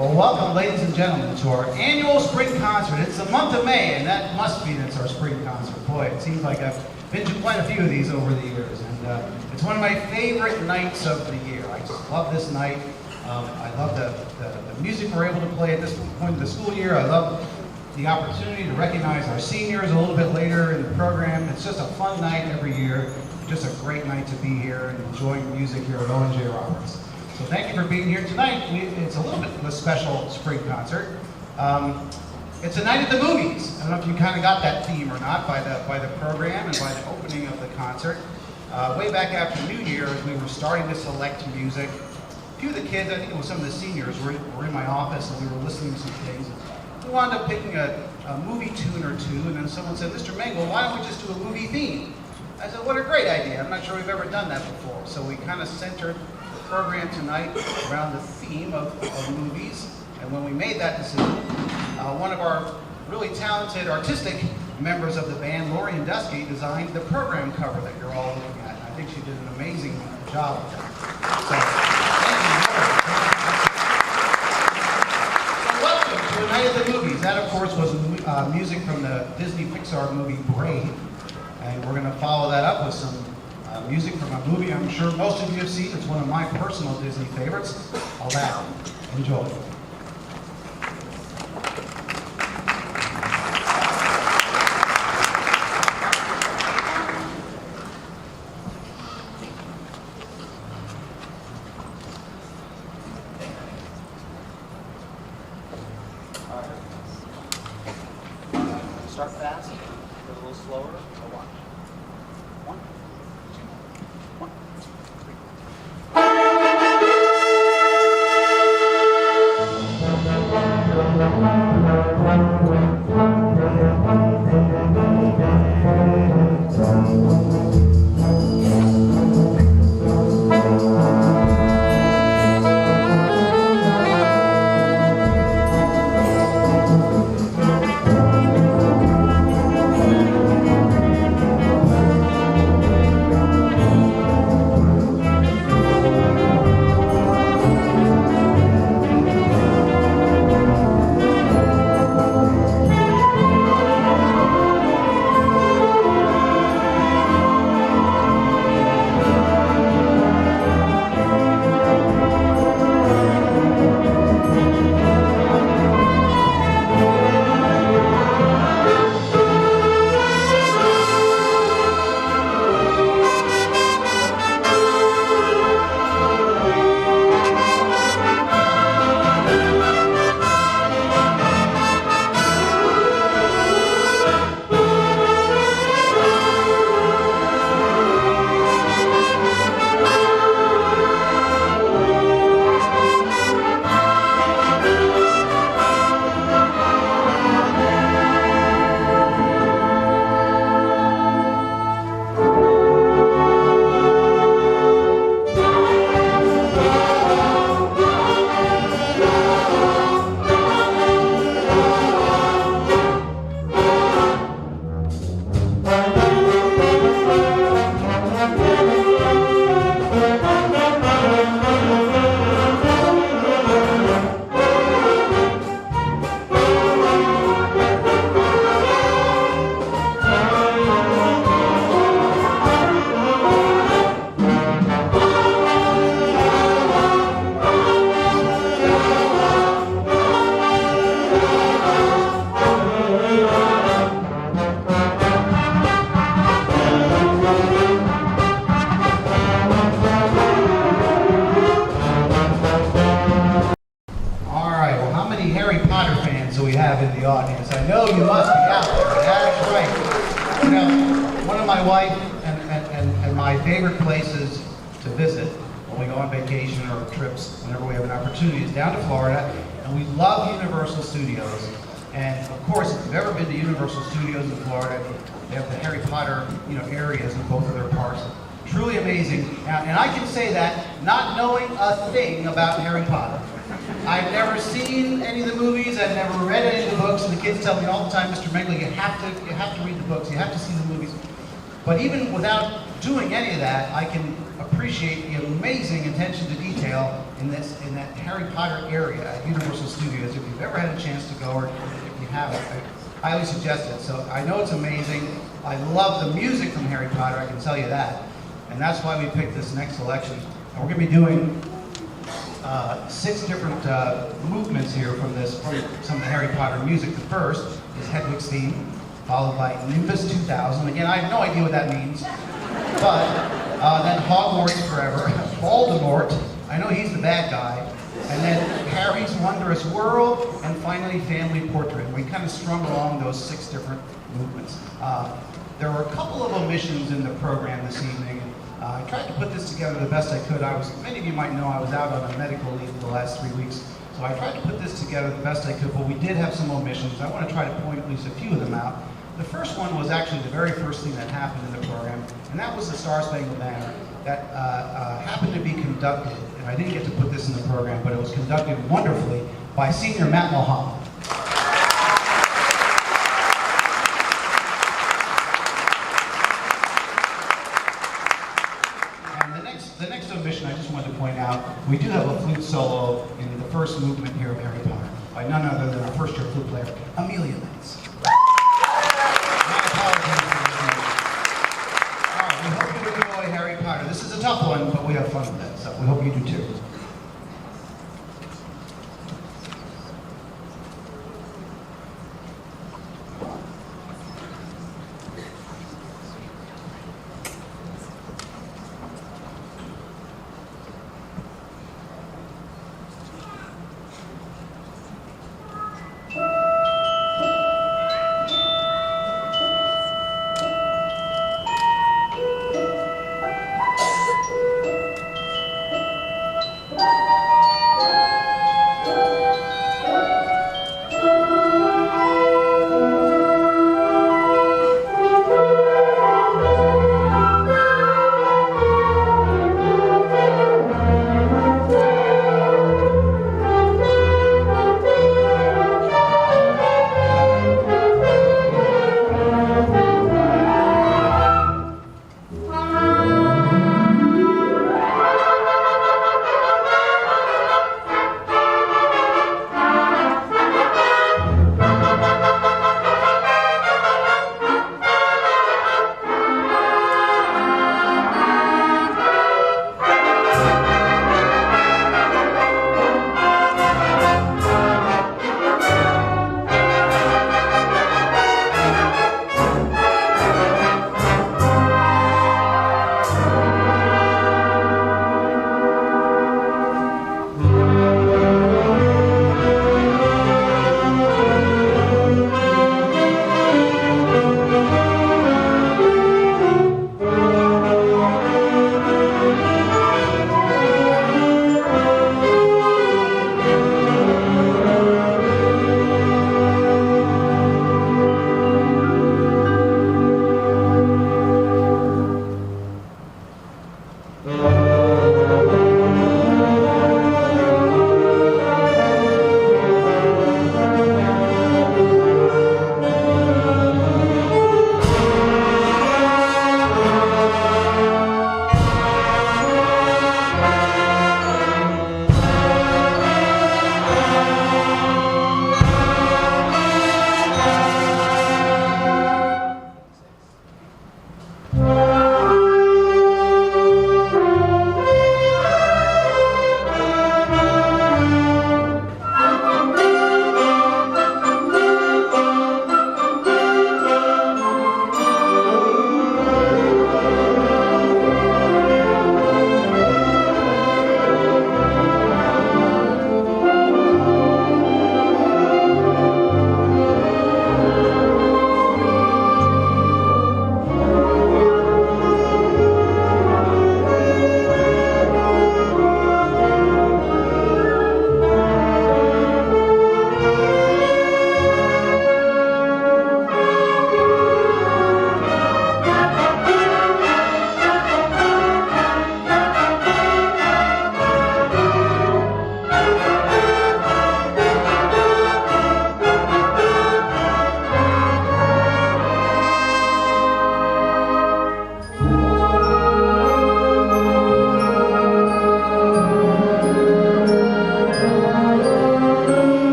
Well, welcome, ladies and gentlemen, to our annual spring concert. It's the month of May, and that must mean it's our spring concert. Boy, it seems like I've been to quite a few of these over the years, and it's one of my favorite nights of the year. I just love this night. I love the music we're able to play at this point of the school year. I love the opportunity to recognize our seniors a little bit later in the program. It's just a fun night every year. Just a great night to be here and enjoying music here at Owen J. So thank you for being here tonight. It's a little bit of a special spring concert. It's a night at the movies. I don't know if you kind of got that theme or not by the program and by the opening of the concert. Way back after New Year's, we were starting to select music. A few of the kids, I think it was some of the seniors, were in my office and we were listening to some things. We wound up picking a movie tune or two, and then someone said, "Mr. Mangle, why don't we just do a movie theme?" I said, "What a great idea. I'm not sure we've ever done that before." So we kind of centered the program tonight around the theme of movies. And when we made that decision, one of our really talented artistic members of the band, Lori Dusky, designed the program cover that you're all looking at. I think she did an amazing job with that. So, thank you, Lori. So welcome to A Night at the Movies. That, of course, was music from the Disney Pixar movie Brave. And we're going to follow that up with some music from a movie I'm sure most of you have seen. It's one of my personal Disney favorites, Aladdin. Enjoy. Start fast, go a little slower, or watch. 1, 2, 1, and my favorite places to visit when we go on vacation or trips, whenever we have an opportunity, is down to Florida, and we love Universal Studios. And of course, if you've ever been to Universal Studios in Florida, they have the Harry Potter, areas in both of their parks. Truly amazing. And I can say that not knowing a thing about Harry Potter. I've never seen any of the movies. I've never read any of the books. And the kids tell me all the time, Mr. Mengley, you have to read the books. You have to see the movies. But even without doing any of that, I can appreciate the amazing attention to detail in that Harry Potter area at Universal Studios. If you've ever had a chance to go, or if you haven't, I highly suggest it. So I know it's amazing. I love the music from Harry Potter, I can tell you that. And that's why we picked this next selection. And we're going to be doing 6 different movements here from some of the Harry Potter music. The first is Hedwig's theme, followed by Nimbus 2000. Again, I have no idea what that means. But then Hogwarts Forever, Voldemort, I know he's the bad guy, and then Harry's Wondrous World, and finally Family Portrait. We kind of strung along those 6 different movements. There were a couple of omissions in the program this evening. I tried to put this together the best I could. Many of you might know I was out on a medical leave for the last 3 weeks, so I tried to put this together the best I could, but we did have some omissions. I want to try to point at least a few of them out. The first one was actually the very first thing that happened in the program, and that was the Star Spangled Banner that happened to be conducted, and I didn't get to put this in the program, but it was conducted wonderfully by Senior Matt Mohammed. The next omission I just wanted to point out, we do have a flute solo in the first movement here of Harry Potter by none other than our first-year flute player, Amelia Lenz. My apologies for this. All right, we hope you enjoy Harry Potter. This is a tough one, but we have fun with it, so we hope you do too.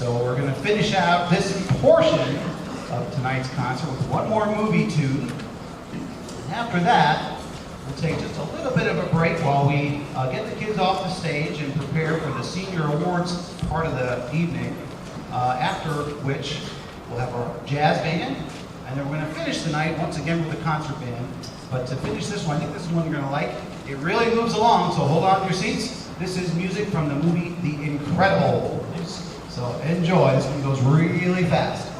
So we're going to finish out this portion of tonight's concert with one more movie tune. And after that, we'll take just a little bit of a break while we get the kids off the stage and prepare for the senior awards part of the evening. After which, we'll have our jazz band, and then we're going to finish the night once again with the concert band. But to finish this one, I think this is one you're going to like. It really moves along, so hold on to your seats. This is music from the movie The Incredibles. So enjoy. This one goes really fast.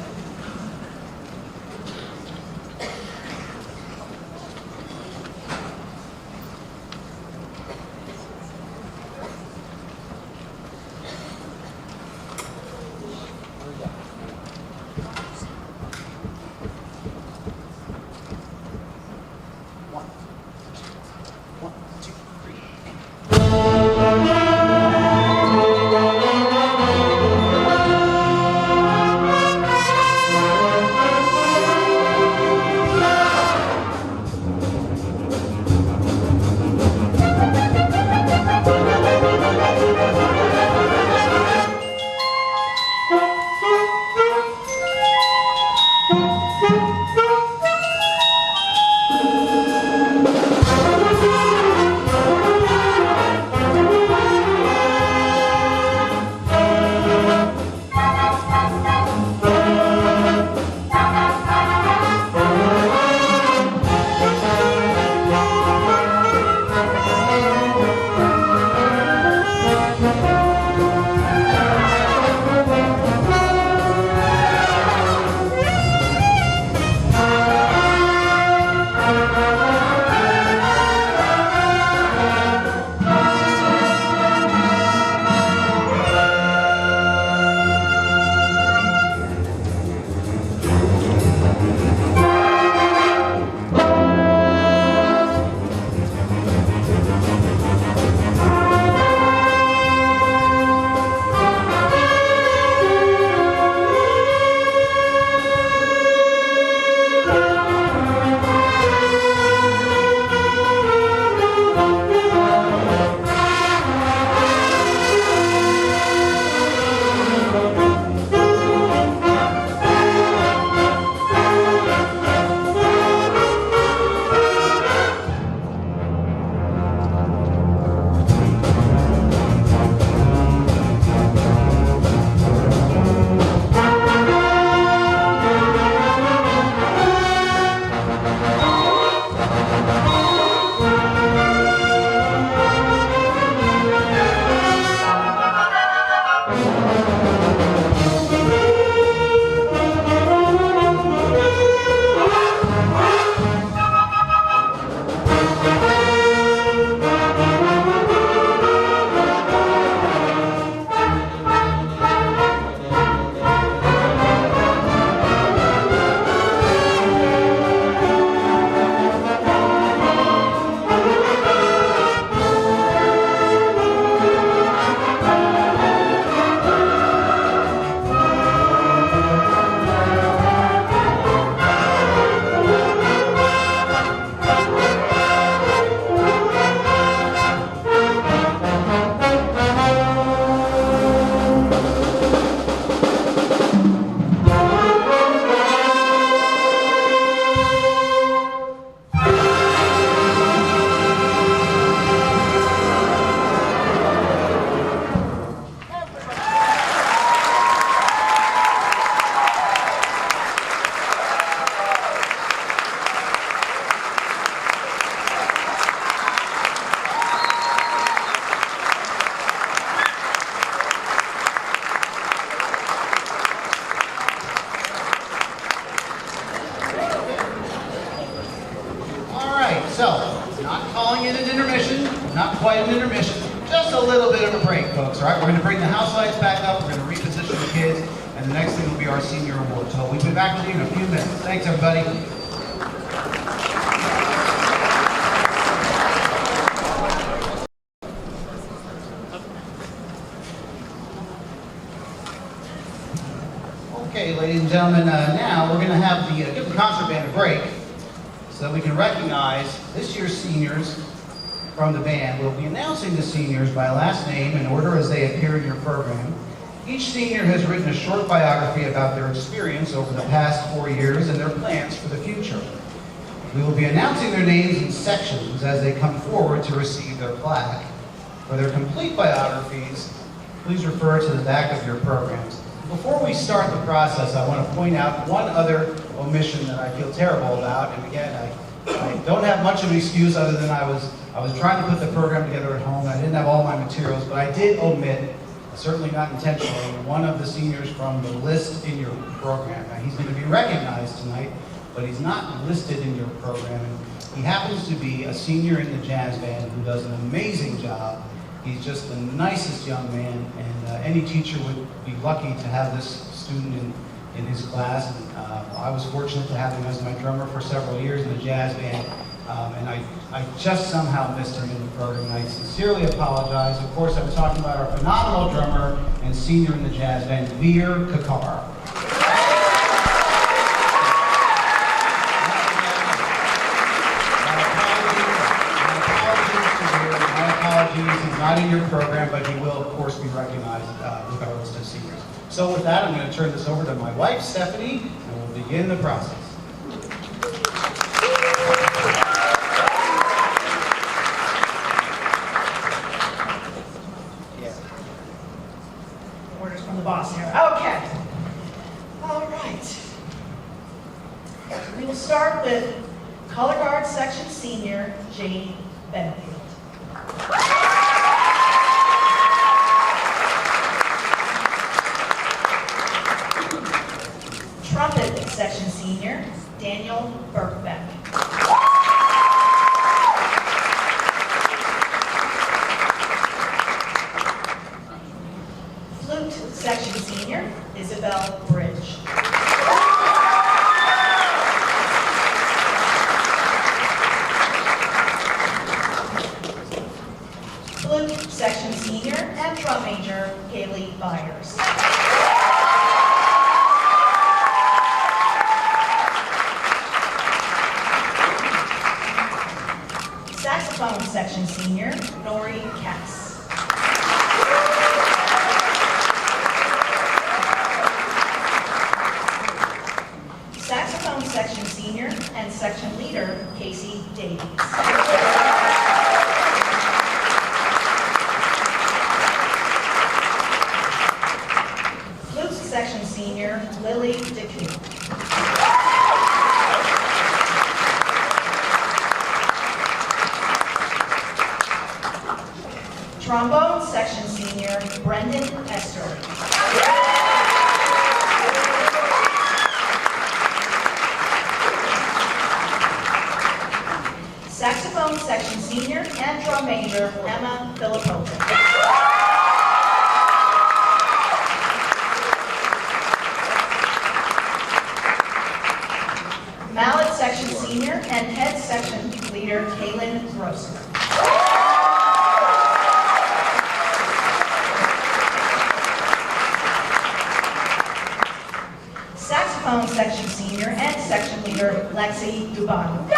So, not calling it an intermission, not quite an intermission, just a little bit of a break, folks, all right? We're going to bring the house lights back up, we're going to reposition the kids, and the next thing will be our senior award. So we'll be back with you in a few minutes. Thanks, everybody. Okay, ladies and gentlemen, now we're going to have the give the concert band a break so that we can recognize this year's seniors from the band. We'll be announcing the seniors by last name in order as they appear in your program. Each senior has written a short biography about their experience over the past 4 years and their plans for the future. We will be announcing their names in sections as they come forward to receive their plaque. For their complete biographies, please refer to the back of your programs. Before we start the process, I want to point out one other omission that I feel terrible about, and again, I don't have much of an excuse other than I was trying to put the program together at home. I didn't have all my materials, but I did omit, certainly not intentionally, one of the seniors from the list in your program. Now, he's going to be recognized tonight, but he's not listed in your program. And he happens to be a senior in the jazz band who does an amazing job. He's just the nicest young man, and any teacher would be lucky to have this student in his class. And, I was fortunate to have him as my drummer for several years in the jazz band, and I just somehow missed him in the program, and I sincerely apologize. Of course, I'm talking about our phenomenal drummer and senior in the jazz band, Veer Kakar. He's not in your program, but he will, of course, be recognized regardless of seniors. So with that, I'm going to turn this over to my wife, Stephanie, and we'll begin the process. Orders from the boss here. Okay. All right. We will start with color guard section senior, Jane Benfield. Trumpet section senior, Daniel Birkbeck. Flute section senior, Isabel Bridge. Flute section senior and drum major, Haley Byers. Saxophone section senior, Nori Cass. Saxophone section senior and section leader, Casey Davies. Flute section senior, Lily DeCue. Trombone section senior, Brendan Esther. Saxophone section senior and drum major, Emma Filipovic. Mallet section senior and head section leader, Kaylin Grosser. Saxophone section senior and section leader, Lexi Dubano.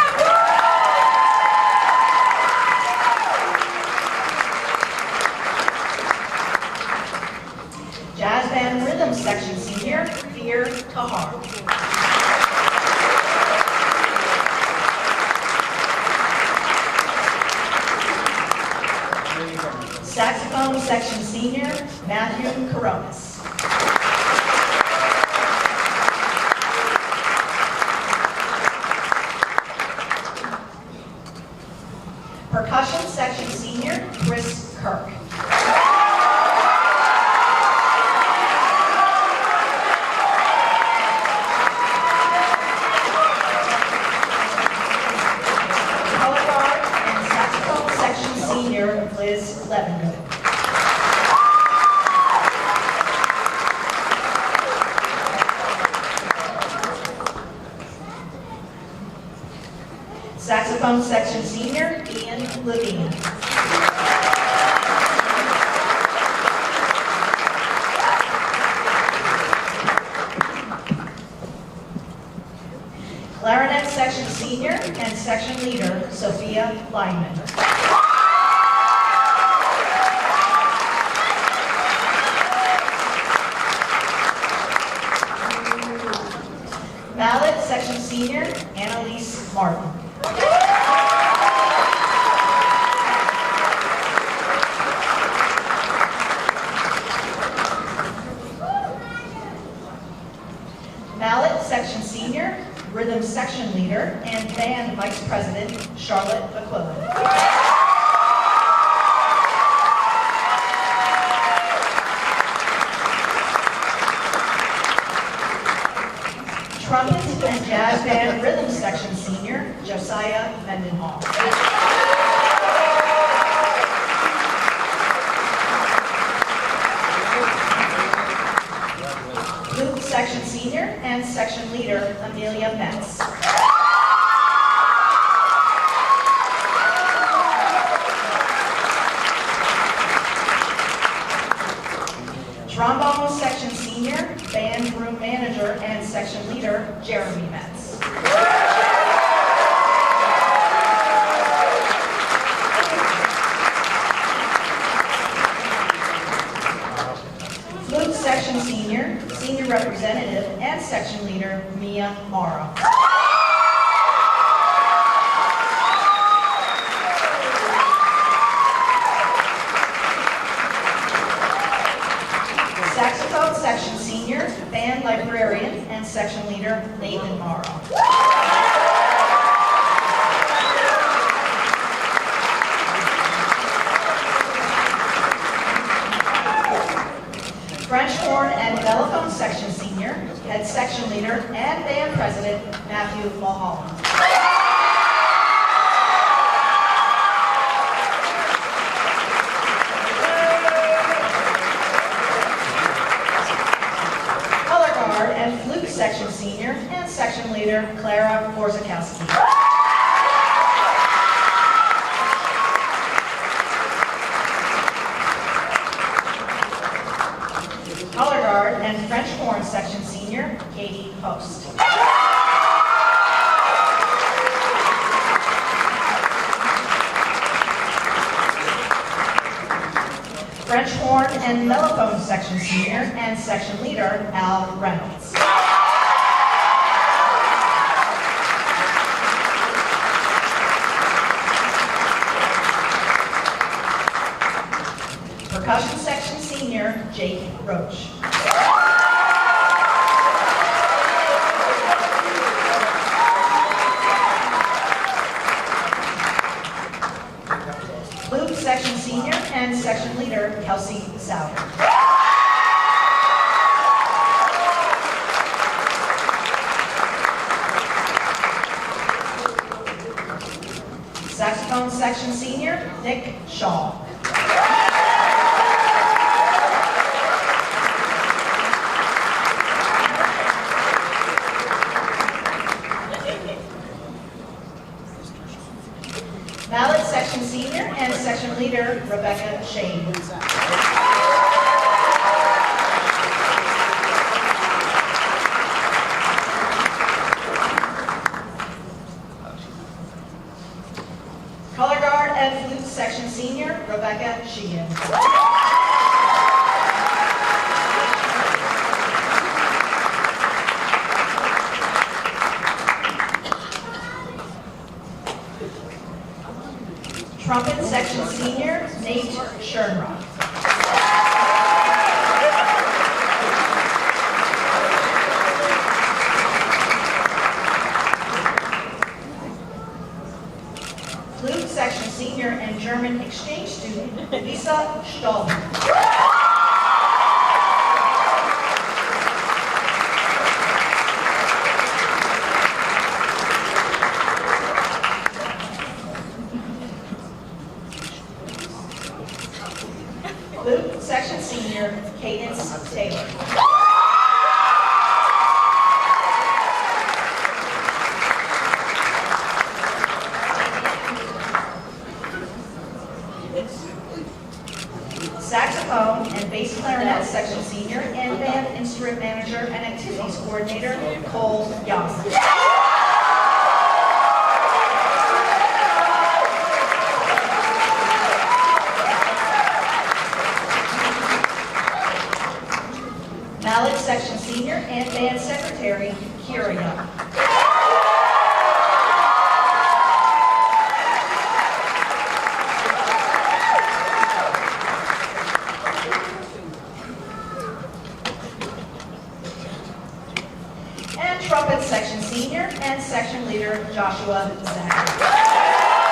Jazz band rhythm section senior, Veer Kahar. Saxophone section senior, Matthew Coronas. Percussion section senior, Chris Kirk. Color guard and saxophone section senior, Liz Levengood. Saxophone section senior, Ian Levine. Clarinet section senior and section leader, Sophia Lyman. Charlotte McQuillan. Trumpet and Jazz Band Rhythm Section Senior, Josiah Mendenhall. Flute Section Senior and Section Leader, Amelia Metz. Trombone Section Senior, Band Room Manager and Section Leader, Jeremy Metz. Flute Section Senior, Senior Representative and Section Leader, Mia Mara. Saxophone Section Senior, Band Librarian and Section Leader, Nathan Morrow. French Horn and Mellophone Section Senior, Head Section Leader and Band President, Matthew Mulholland. And Flute Section Senior and Section Leader, Clara Borzakowski. Color Guard and French Horn Section Senior, Katie Post. French Horn and Mellophone Section Senior and Section Leader, Al Reynolds. Percussion Section Senior, Jake Roach. Flute Section Senior and Section Leader, Kelsey Sauer. Saxophone Section Senior, Nick Shaw. Mallet Section Senior and Section Leader, Rebecca Shane. Color Guard and Flute Section Senior, Rebecca Sheehan. Trumpet Section Senior, Nate Schernrock. Flute Section Senior and German exchange student, Lisa Stolben. Flute Section Senior, Cadence Taylor. Saxophone and bass clarinet Section Senior and Band Instrument Manager and Activities Coordinator, Cole Young. Mallet Section Senior and Band Secretary, Kira Young. And Trumpet Section Senior and Section Leader, Joshua Zachary.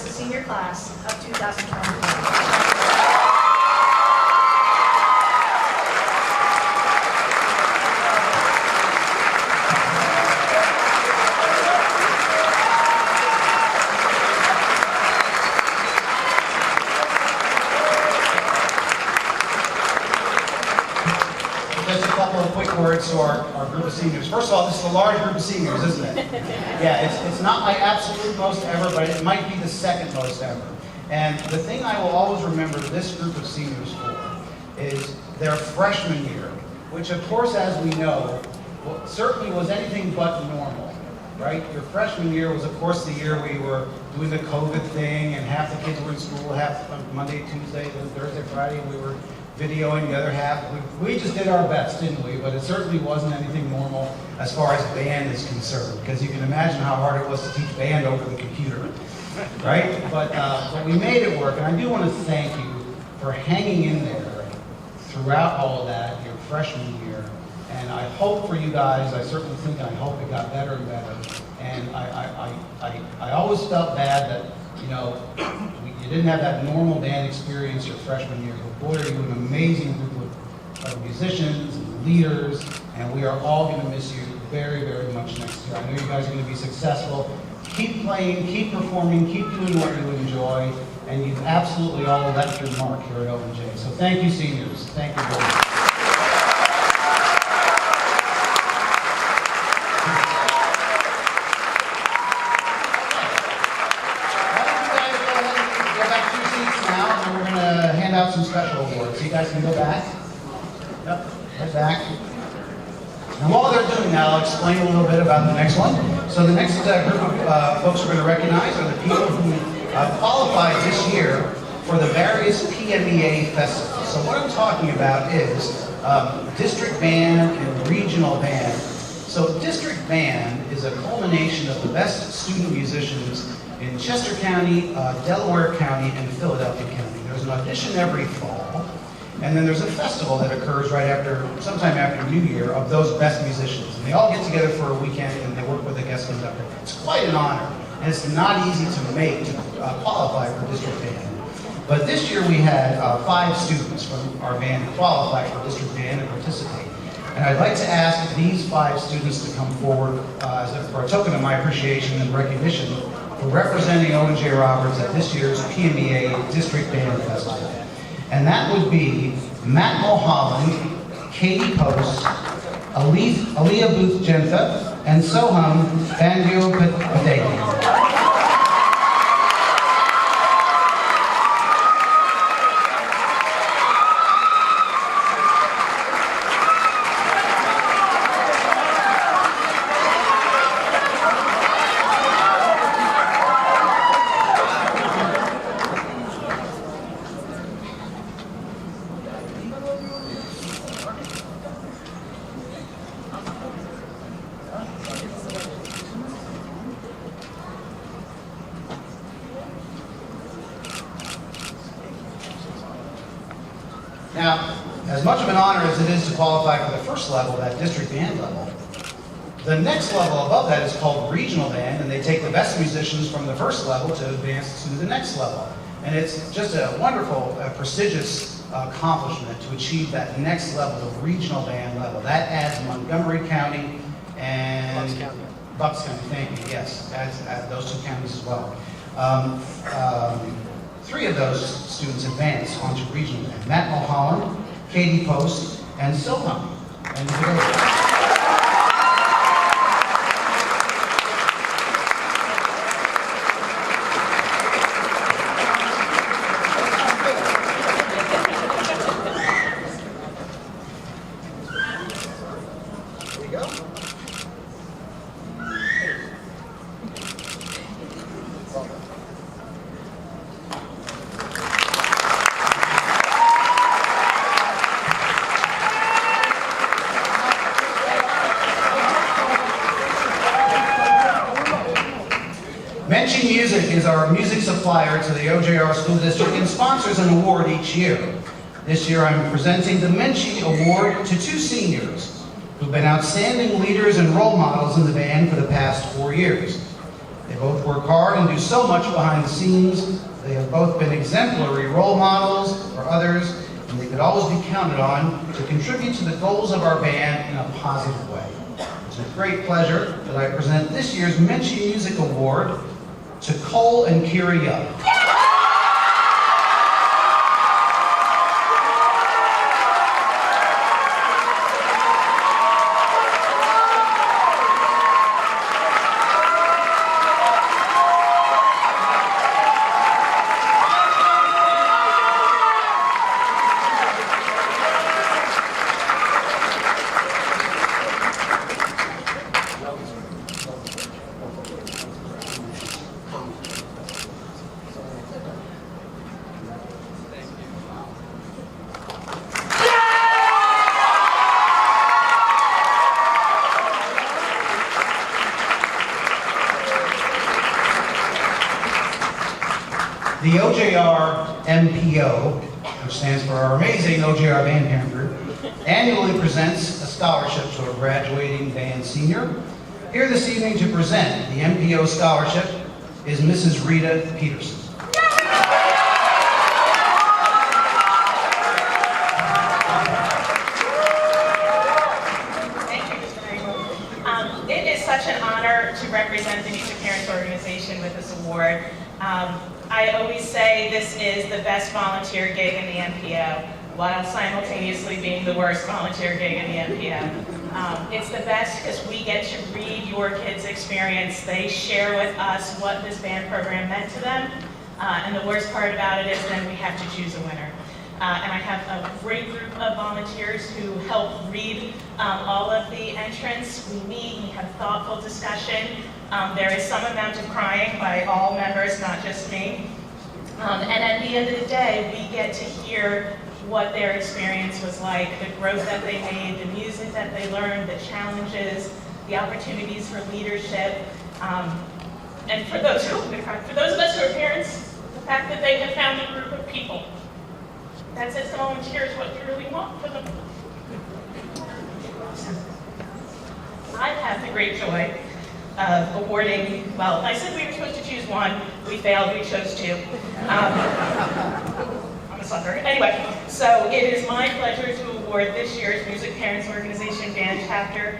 the senior class of 2024. Just a couple of quick words to our group of seniors. First of all, this is a large group of seniors, isn't it? Yeah, it's not my absolute most ever, but it might be the second most ever. And the thing I will always remember this group of seniors for is their freshman year, which of course, as we know, certainly was anything but normal, right? Your freshman year was, of course, the year we were doing the COVID thing, and half the kids were in school, half on Monday, Tuesday, then Thursday, Friday, and we were videoing the other half. We just did our best, didn't we? But it certainly wasn't anything normal as far as band is concerned, because you can imagine how hard it was to teach band over the computer, right? But we made it work, and I do want to thank you for hanging in there throughout all of that, your freshman year. And I hope for you guys, I certainly think, I hope it got better and better. And I always felt bad that, you know, you didn't have that normal band experience your freshman year. But boy, are you an amazing group of musicians and leaders, and we are all going to miss you very, very much next year. I know you guys are going to be successful. Keep playing, keep performing, keep doing what you enjoy, and you've absolutely all left your mark here at Owen J. So thank you, seniors. Thank you very much. Out some special awards. So you guys can go back. Yep, right back. And while they're doing that, I'll explain a little bit about the next one. So the next group of folks we're going to recognize are the people who qualified this year for the various PMEA festivals. So what I'm talking about is district band and regional band. So district band is a culmination of the best student musicians in Chester County, Delaware County, and Philadelphia County. There's an audition every fall, and then there's a festival that occurs right after, sometime after New Year, of those best musicians. And they all get together for a weekend and they work with a guest conductor. It's quite an honor, and it's not easy to make to qualify for district band. But this year we had 5 students from our band qualify for district band and participate. And I'd like to ask these 5 students to come forward for a token of my appreciation and recognition for representing Owen J. Roberts at this year's PMEA District Band Festival. And that would be Matt Mulholland, Katie Post, Aaliyah Booth-Gentha, and Soham Bandyopadhyay. Now, as much of an honor as it is to qualify for the first level, that district band level, the next level above that is called regional band, and they take the best musicians from the first level to advance to the next level. And it's just a wonderful, prestigious accomplishment to achieve that next level of regional band level. That adds Montgomery County and Bucks County, thank you, yes, adds those 2 counties as well. 3 of those students advance onto regional band. Matt Mulholland, Katie Post, and Soham. And there you go. Menchie Music is our music supplier to the OJR School District and sponsors an award each year. This year I'm presenting the Menchie Award to 2 seniors who've been outstanding leaders and role models in the band for the past 4 years. They've both work hard and do so much behind the scenes. They have both been exemplary role models for others, and they could always be counted on to contribute to the goals of our band in a positive way. It's a great pleasure that I present this year's Menchie Music Award to Cole and Kira Young. The OJR MPO, which stands for our amazing OJR Band Parent Group, annually presents a scholarship to a graduating band senior. Here this evening to present the MPO scholarship is Mrs. Rita Peterson. Thank you, Mr. Mayor. It is such an honor to represent the Music Parents Organization with this award. I always say this is the best volunteer gig in the MPO, while simultaneously being the worst volunteer gig in the MPO. It's the best because we get to read your kids' experience. They share with us what this band program meant to them. And the worst part about it is then we have to choose a winner. And I have a great group of volunteers who help read all of the entrants. We meet, we have thoughtful discussion. There is some amount of crying by all members, not just me. And at the end of the day, we get to hear what their experience was like, the growth that they made, the music that they learned, the challenges, the opportunities for leadership. And for those of us who are parents, the fact that they have found a group of people that says volunteers what you really want for them. I have the great joy of awarding, well, I said we were supposed to choose one. We failed, we chose two. I'm a sucker. Anyway, so it is my pleasure to award this year's Music Parents Organization Band Chapter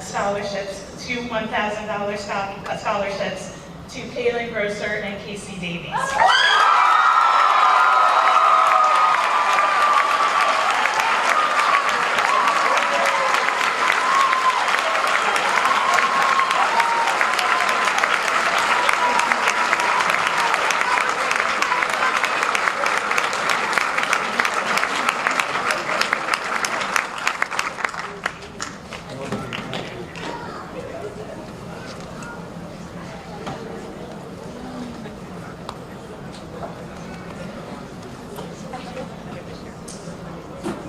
scholarships, two $1,000 scholarships to Kaylin Grosser and Casey Davies.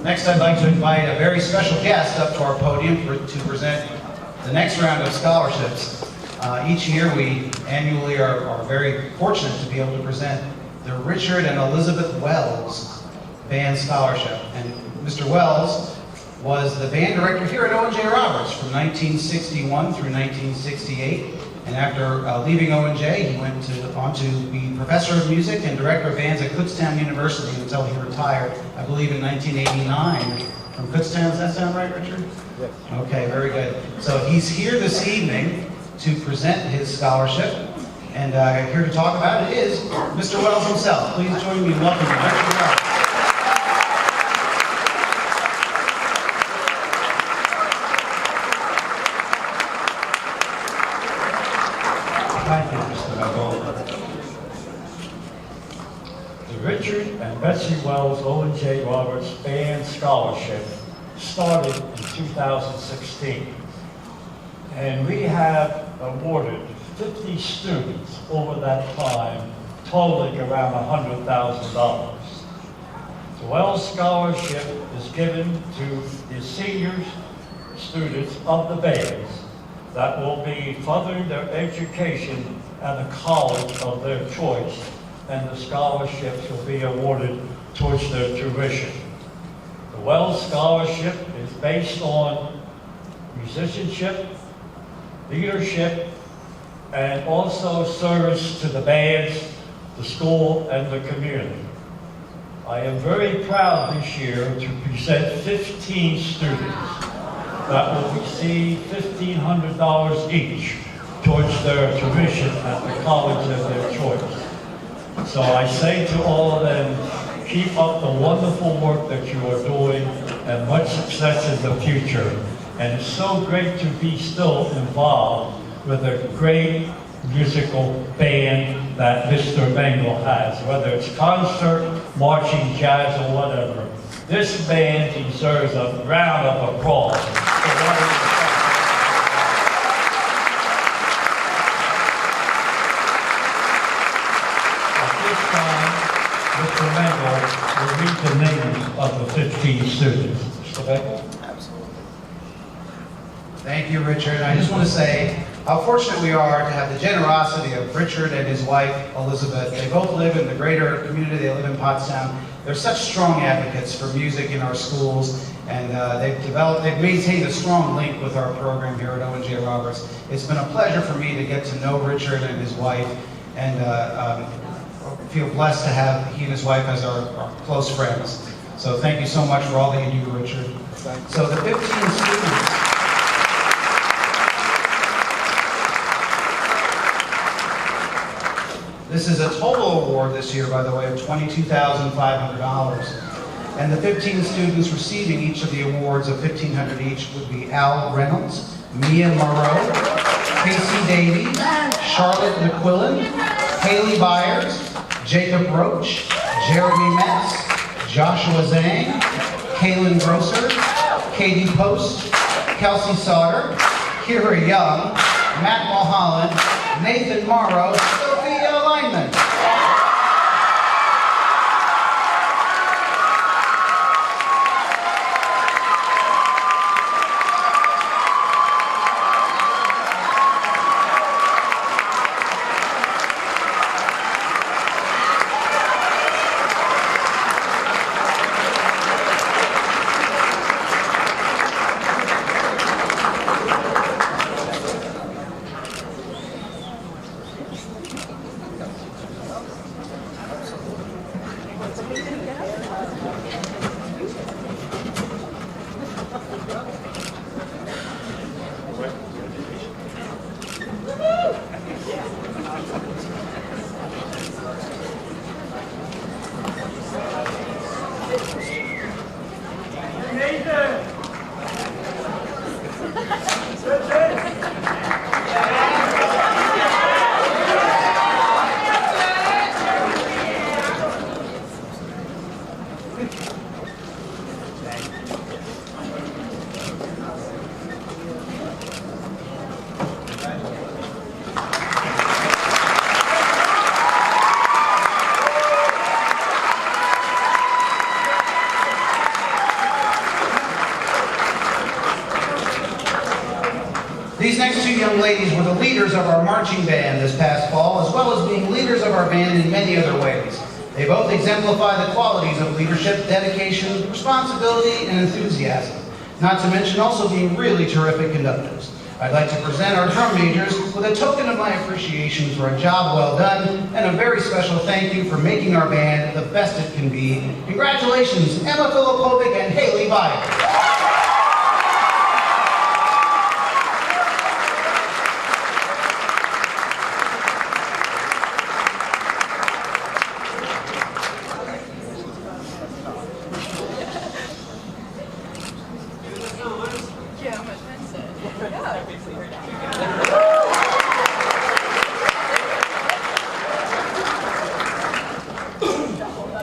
Next, I'd like to invite a very special guest up to our podium to present the next round of scholarships. Each year, we annually are very fortunate to be able to present the Richard and Elizabeth Wells Band Scholarship. And Mr. Wells was the band director here at Owen J. Roberts from 1961 through 1968. And after leaving Owen J, he went on to be professor of music and director of bands at Kutztown University until he retired, I believe, in 1989 from Kutztown. Does that sound right, Richard? Yes. Okay, very good. So he's here this evening to present his scholarship, and here to talk about it is Mr. Wells himself. Please join me in welcoming Richard Wells. Thank you, Mr. Neville. The Richard and Betsy Wells Owen J. Roberts Band Scholarship started in 2016. And we have awarded 50 students over that time, totaling around $100,000. The Wells Scholarship is given to the seniors, students of the bands, that will be furthering their education at a college of their choice, and the scholarships will be awarded towards their tuition. The Wells Scholarship is based on musicianship, leadership, and also service to the bands, the school, and the community. I am very proud this year to present 15 students that will receive $1,500 each towards their tuition at the college of their choice. So I say to all of them, keep up the wonderful work that you are doing and much success in the future. And it's so great to be still involved with a great musical band that Mr. Mengel has, whether it's concert, marching, jazz, or whatever. This band deserves a round of applause. At this time, Mr. Mengel will read the names of the 15 students. Mr. Mengel? Thank you, Richard. I just want to say how fortunate we are to have the generosity of Richard and his wife, Elizabeth. They both live in the greater community. They live in Pottstown. They're such strong advocates for music in our schools, and they've maintained a strong link with our program here at Owen J. Roberts. It's been a pleasure for me to get to know Richard and his wife, and feel blessed to have he and his wife as our close friends. So thank you so much for all that you do, Richard. So the 15 students. This is a total award this year, by the way, of $22,500. And the 15 students receiving each of the awards of $1,500 each would be Al Reynolds, Mia Moreau, Casey Davies, Charlotte McQuillan, Haley Byers, Jacob Roach, Jeremy Metz, Joshua Zhang, Kaylin Grosser, Katie Post, Kelsey Sauter, Kira Young, Matt Mulholland, Nathan Morrow, Sophia Alignment. These next two young ladies were the leaders of our marching band this past fall, as well as being leaders of our band in many other ways. They both exemplify the qualities of leadership, dedication, responsibility, and enthusiasm, not to mention also being really terrific conductors. I'd like to present our drum majors with a token of my appreciation for a job well done, and a very special thank you for making our band the best it can be. Congratulations, Emma Filipovic and Haley Byers.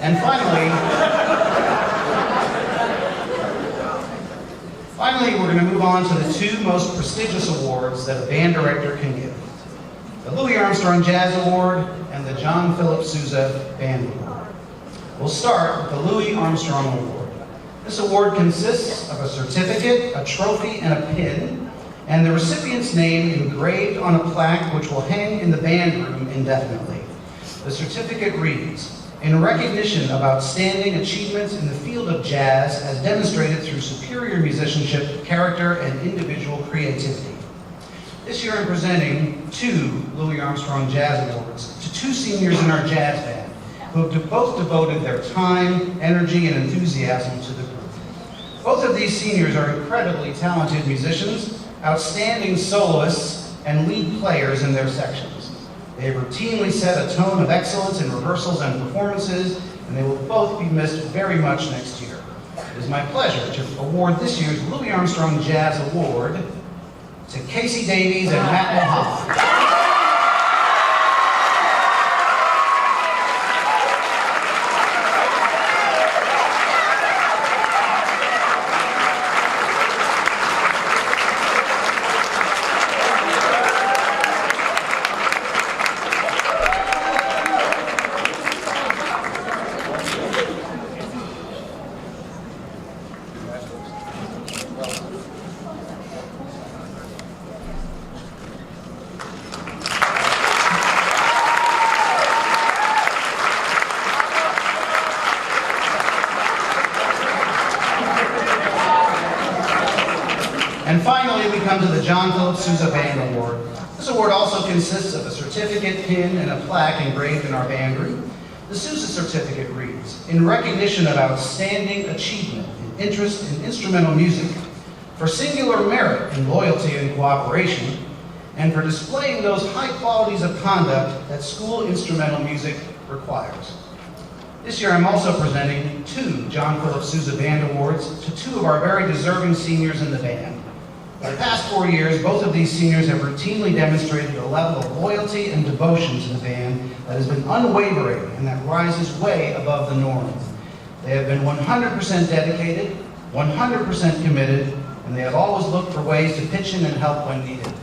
And finally, we're going to move on to the two most prestigious awards that a band director can give. The Louis Armstrong Jazz Award and the John Philip Sousa Band Award. We'll start with the Louis Armstrong Award. This award consists of a certificate, a trophy, and a pin, and the recipient's name engraved on a plaque which will hang in the band room indefinitely. The certificate reads, "In recognition of outstanding achievements in the field of jazz as demonstrated through superior musicianship, character, and individual creativity." This year I'm presenting 2 Louis Armstrong Jazz Awards to 2 seniors in our jazz band who have both devoted their time, energy, and enthusiasm to the group. Both of these seniors are incredibly talented musicians, outstanding soloists, and lead players in their sections. They have routinely set a tone of excellence in rehearsals and performances, and they will both be missed very much next year. It is my pleasure to award this year's Louis Armstrong Jazz Award to Casey Davies and Matt Mulholland. And finally, we come to the John Philip Sousa Band Award. This award also consists of a certificate, pin, and a plaque engraved in our band room. The Sousa certificate reads, "In recognition of outstanding achievement and interest in instrumental music, for singular merit in loyalty and cooperation, and for displaying those high qualities of conduct that school instrumental music requires." This year, I'm also presenting 2 John Philip Sousa Band Awards to 2 of our very deserving seniors in the band. For the past 4 years, both of these seniors have routinely demonstrated a level of loyalty and devotion to the band that has been unwavering and that rises way above the norm. They have been 100% dedicated, 100% committed, and they have always looked for ways to pitch in and help when needed.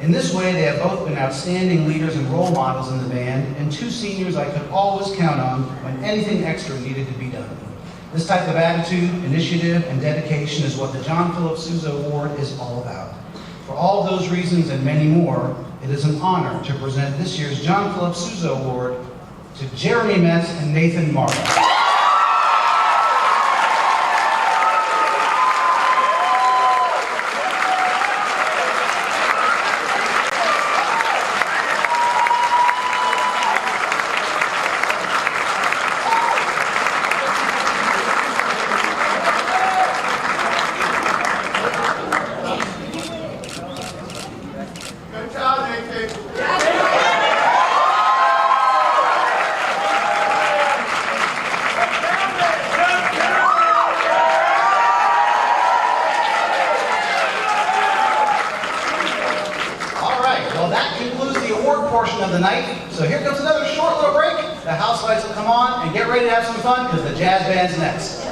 In this way, they have both been outstanding leaders and role models in the band, and 2 seniors I could always count on when anything extra needed to be done. This type of attitude, initiative, and dedication is what the John Philip Sousa Award is all about. For all those reasons and many more, it is an honor to present this year's John Philip Sousa Award to Jeremy Metz and Nathan Martin. Portion of the night. So here comes another short little break. The house lights will come on, and get ready to have some fun because the jazz band's next.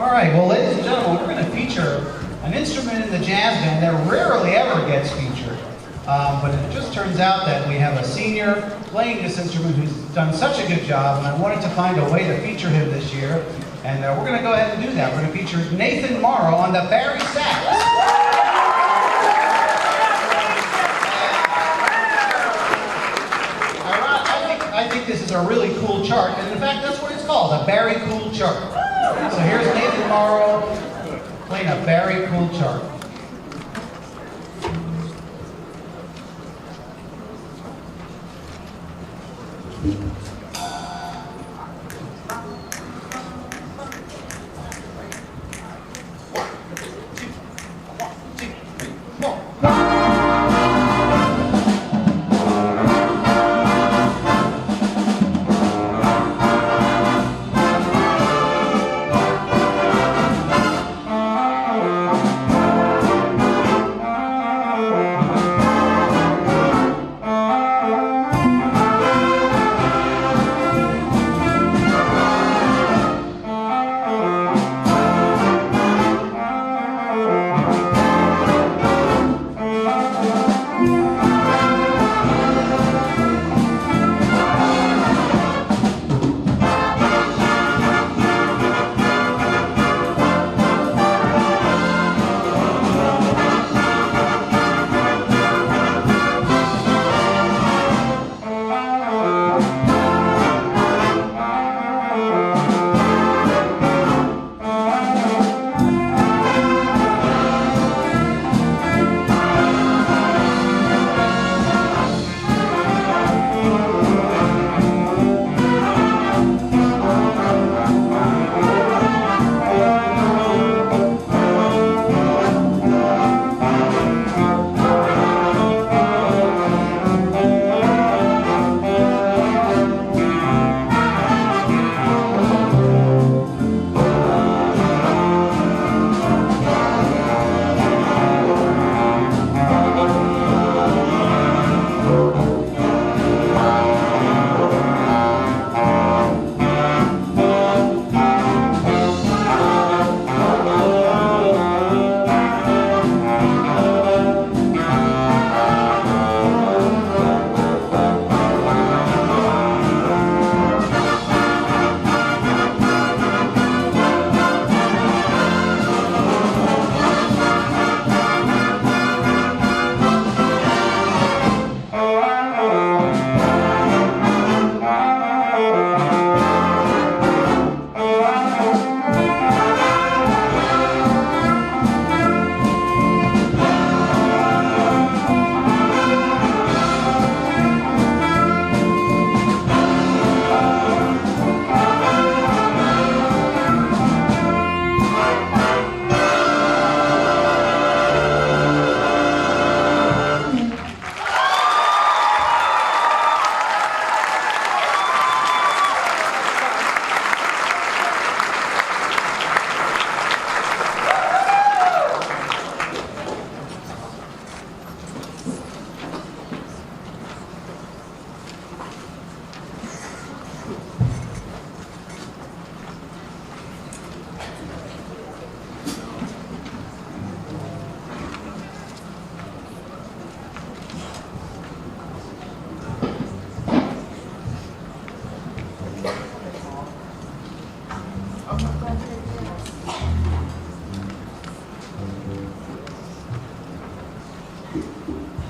All right, well, ladies and gentlemen, we're going to feature an instrument in the jazz band that rarely ever gets featured. But it just turns out that we have a senior playing this instrument who's done such a good job, and I wanted to find a way to feature him this year. And we're going to go ahead and do that. We're going to feature Nathan Morrow on the Barry sax. I think this is a really cool chart, and in fact, that's what it's called, a Barry Cool chart. So here's Nathan Morrow playing a Barry Cool chart.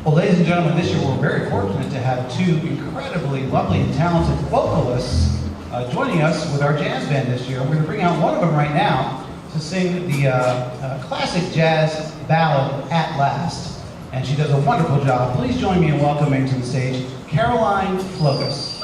Well, ladies and gentlemen, this year we're very fortunate to have two incredibly lovely and talented vocalists joining us with our jazz band this year. We're going to bring out one of them right now to sing the classic jazz ballad, At Last. And she does a wonderful job. Please join me in welcoming to the stage Caroline Flogus.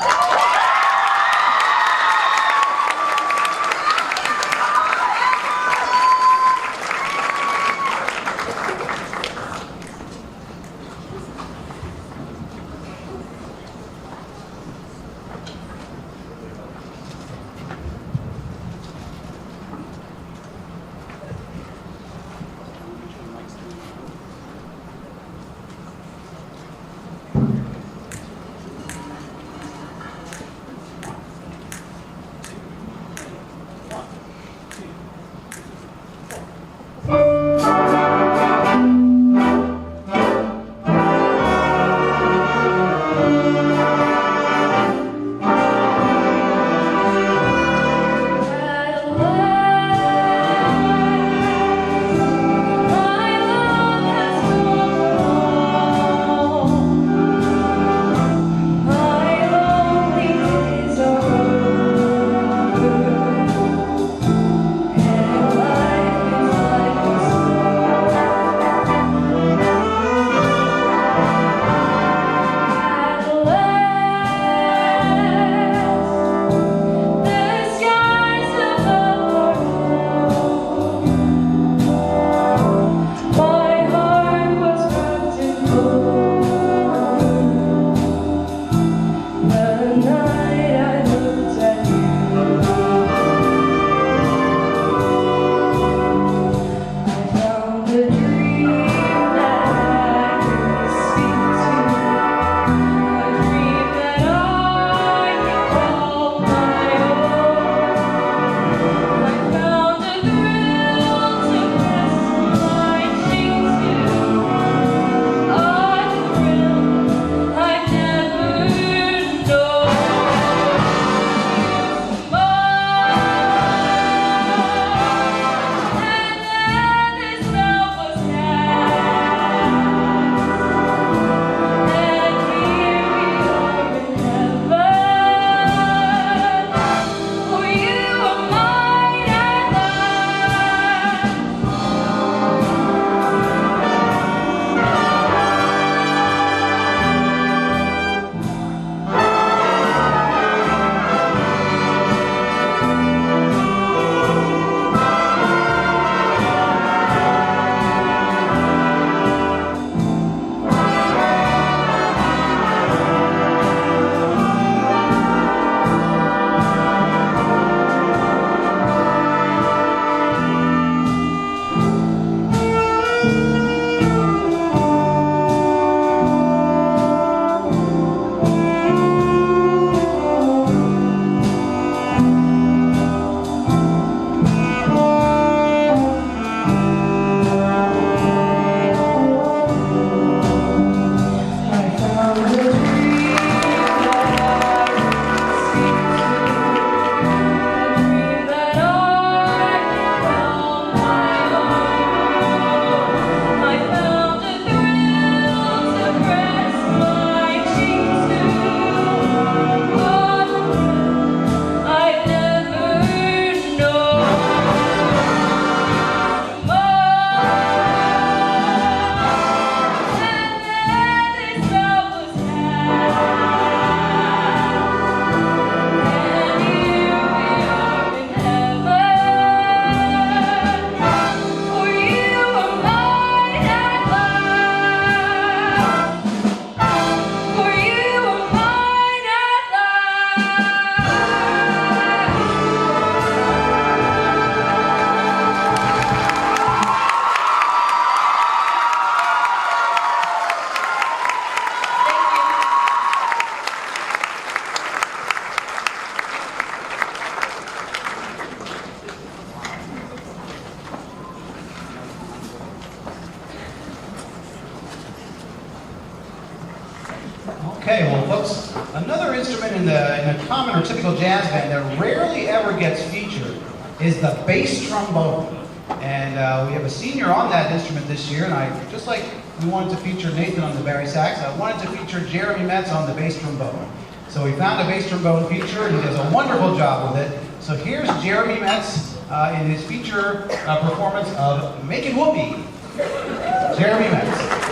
instrument in a common or typical jazz band that rarely ever gets featured is the bass trombone. And we have a senior on that instrument this year, and just like we wanted to feature Nathan on the bari sax, I wanted to feature Jeremy Metz on the bass trombone. So we found a bass trombone feature, and he does a wonderful job with it. So here's Jeremy Metz in his feature performance of Makin' Whoopee. Jeremy Metz.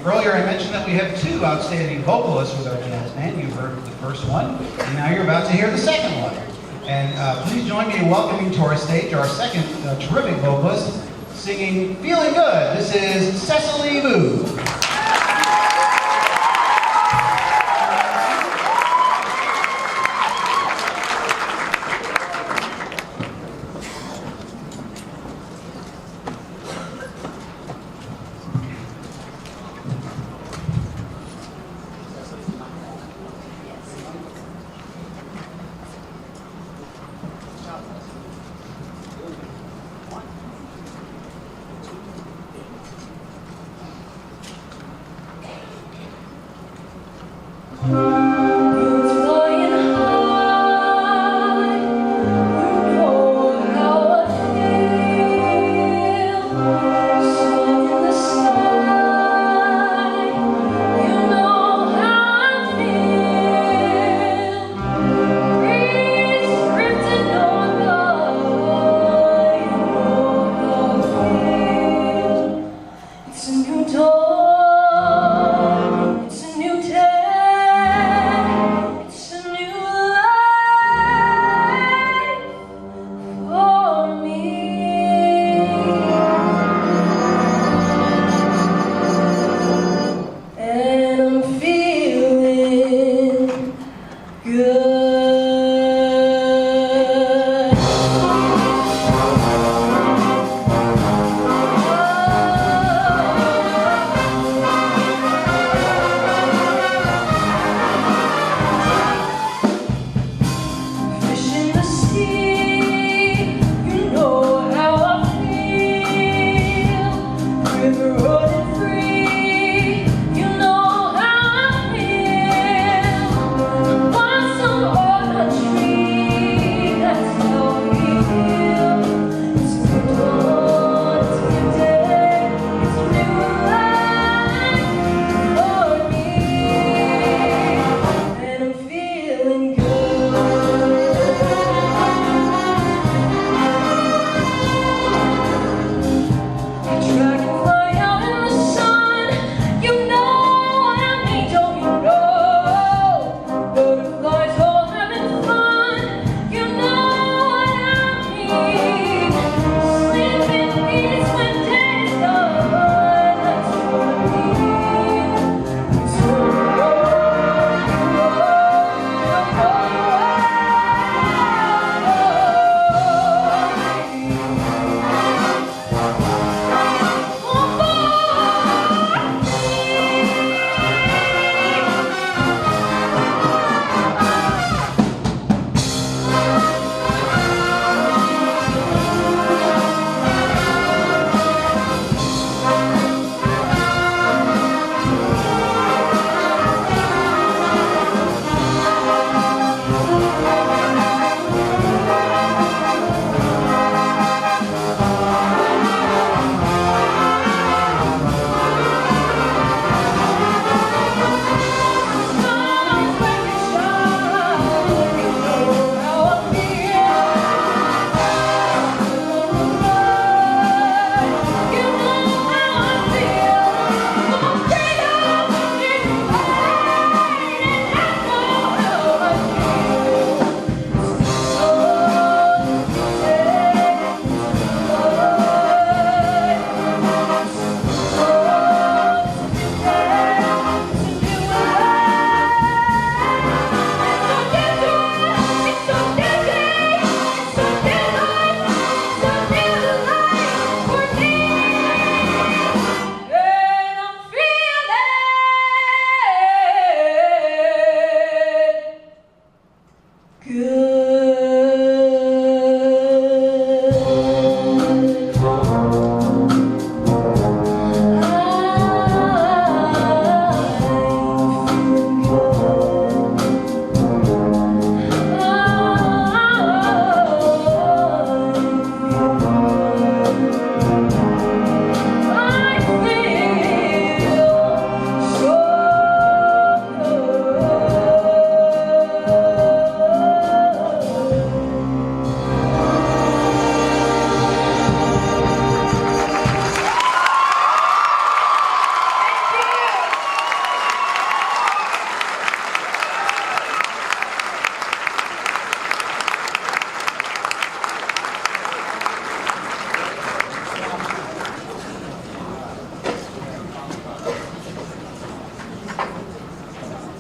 Earlier I mentioned that we have two outstanding vocalists with our jazz band. You heard the first one, and now you're about to hear the second one. And please join me in welcoming to our stage our second terrific vocalist singing Feeling Good. This is Cecily Boo.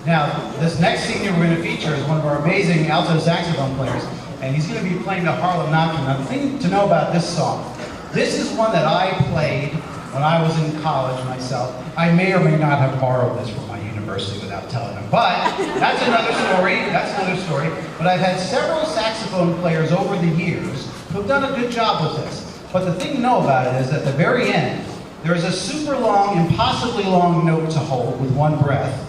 Now, this next senior we're going to feature is one of our amazing alto saxophone players, and he's going to be playing the Harlem Nocturne. Now, the thing to know about this song, this is one that I played when I was in college myself. I may or may not have borrowed this from my university without telling them, but that's another story. But I've had several saxophone players over the years who've done a good job with this. But the thing to know about it is at the very end, there's a super long, impossibly long note to hold with one breath.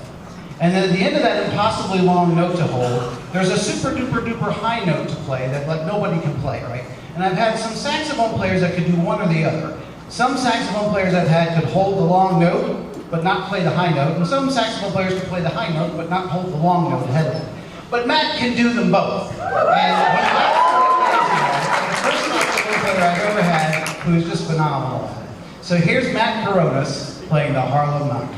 And then at the end of that impossibly long note to hold, there's a super duper duper high note to play that like nobody can play, right? And I've had some saxophone players that could do one or the other. Some saxophone players I've had could hold the long note, but not play the high note. And some saxophone players could play the high note, but not hold the long note ahead of it. But Matt can do them both. And when I the first saxophone player I've ever had who is just phenomenal. So here's Matt Coronas playing the Harlem Knocker.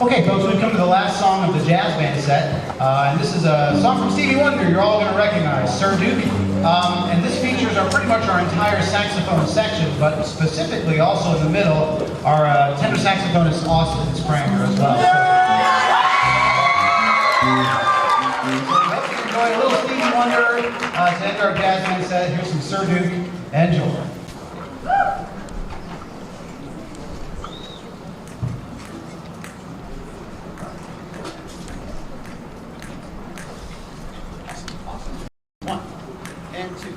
Okay, folks, we've come to the last song of the jazz band set, and this is a song from Stevie Wonder you're all going to recognize, Sir Duke. And this features pretty much our entire saxophone section, but specifically also in the middle, our tenor saxophonist Austin Spranger as well. So, enjoy a little Stevie Wonder to end our jazz band set. Here's some Sir Duke. Enjoy. And 2,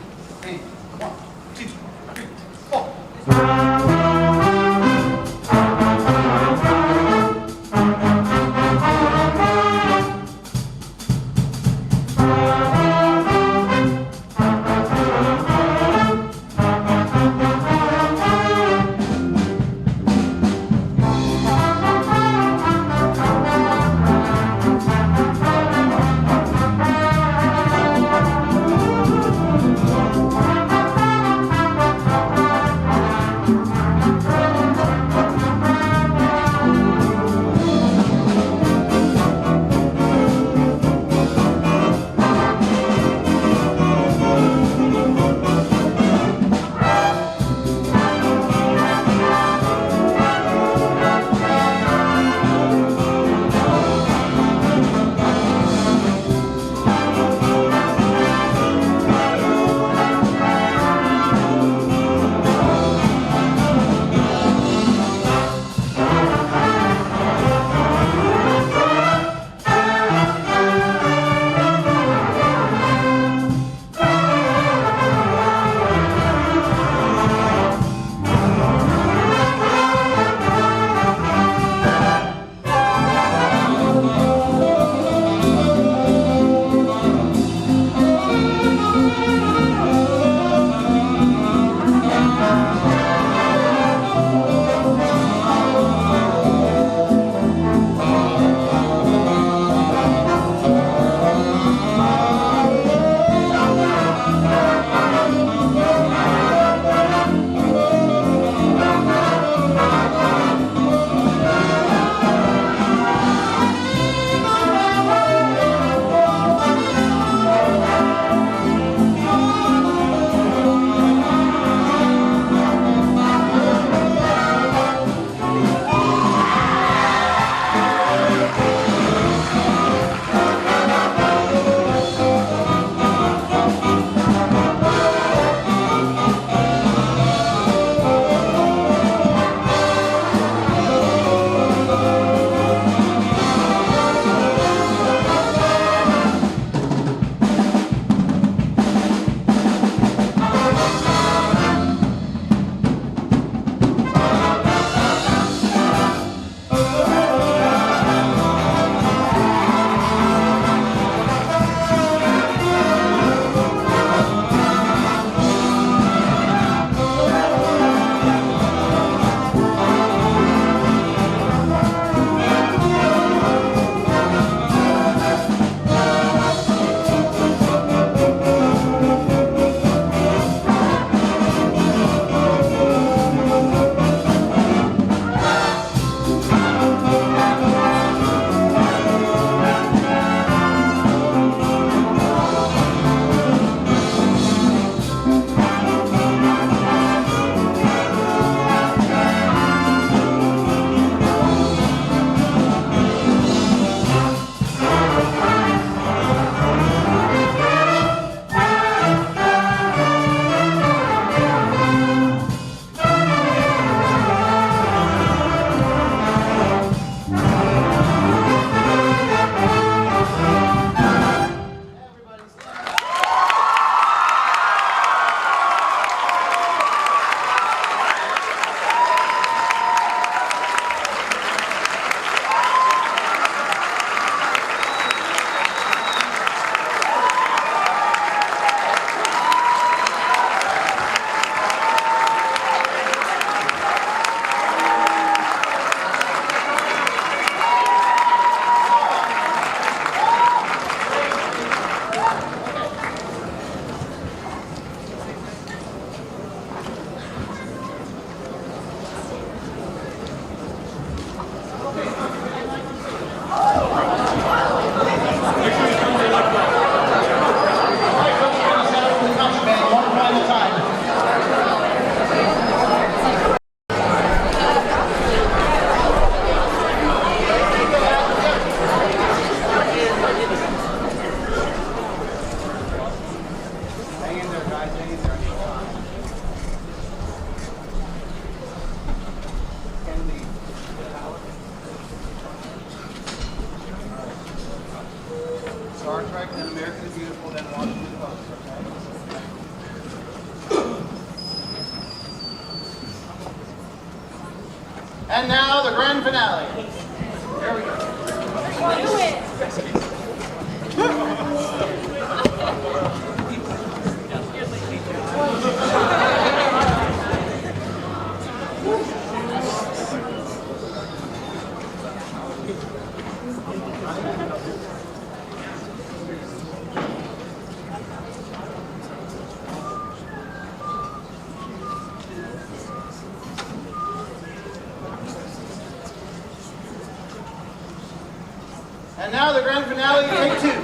and 1, 2, 3, 4. And now the grand finale. Here we go. And now the grand finale, take two.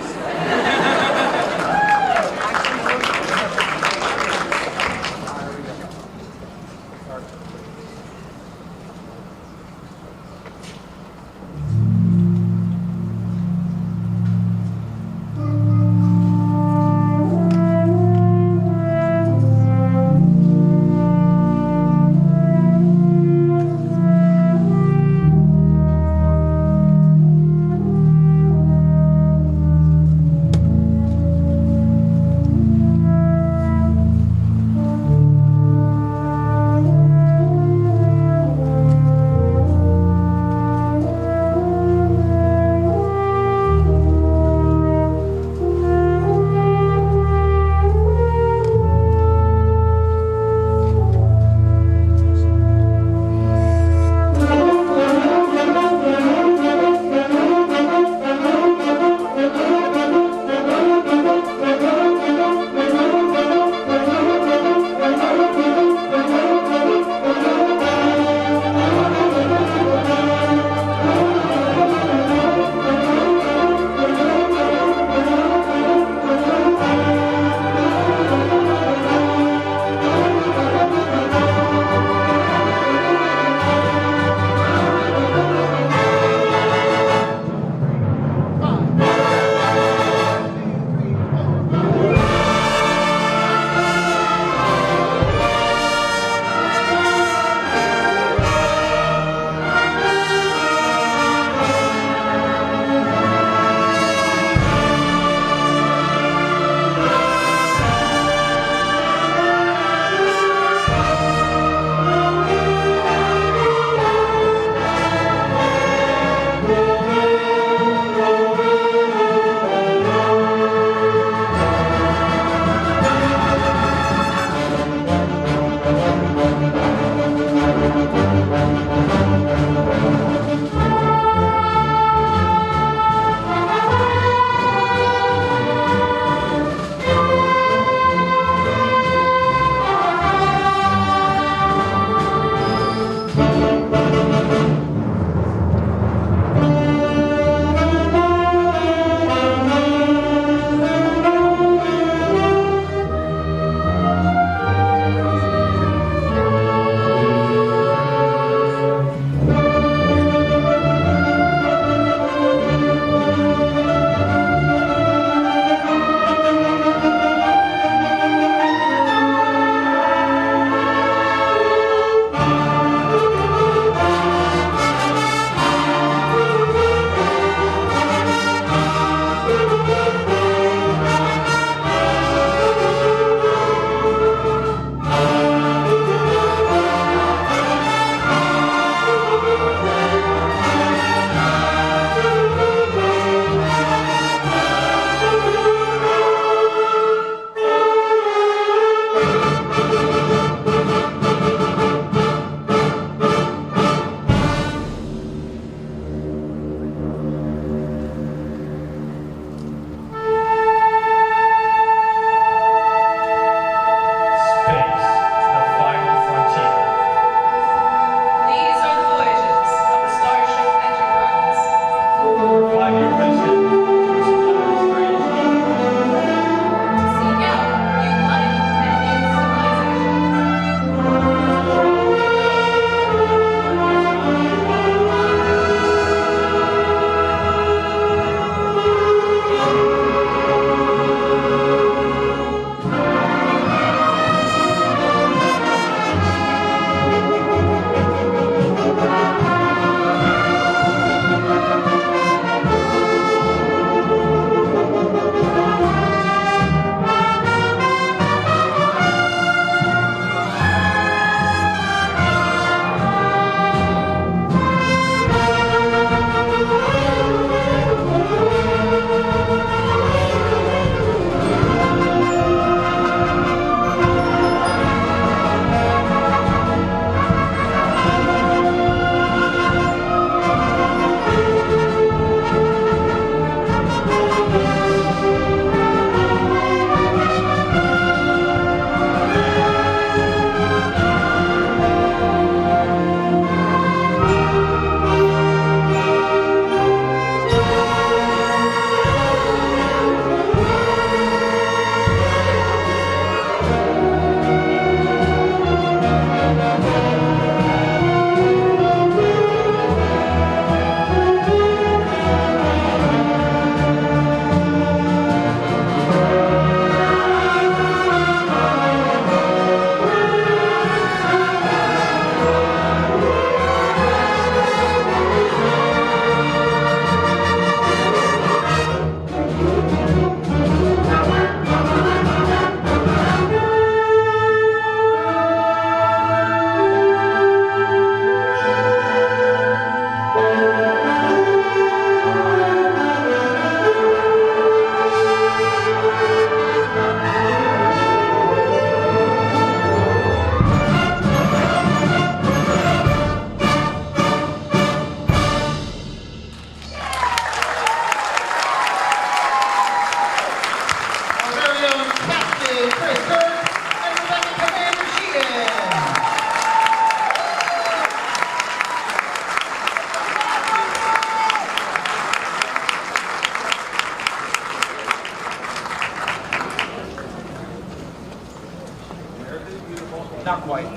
Not quite.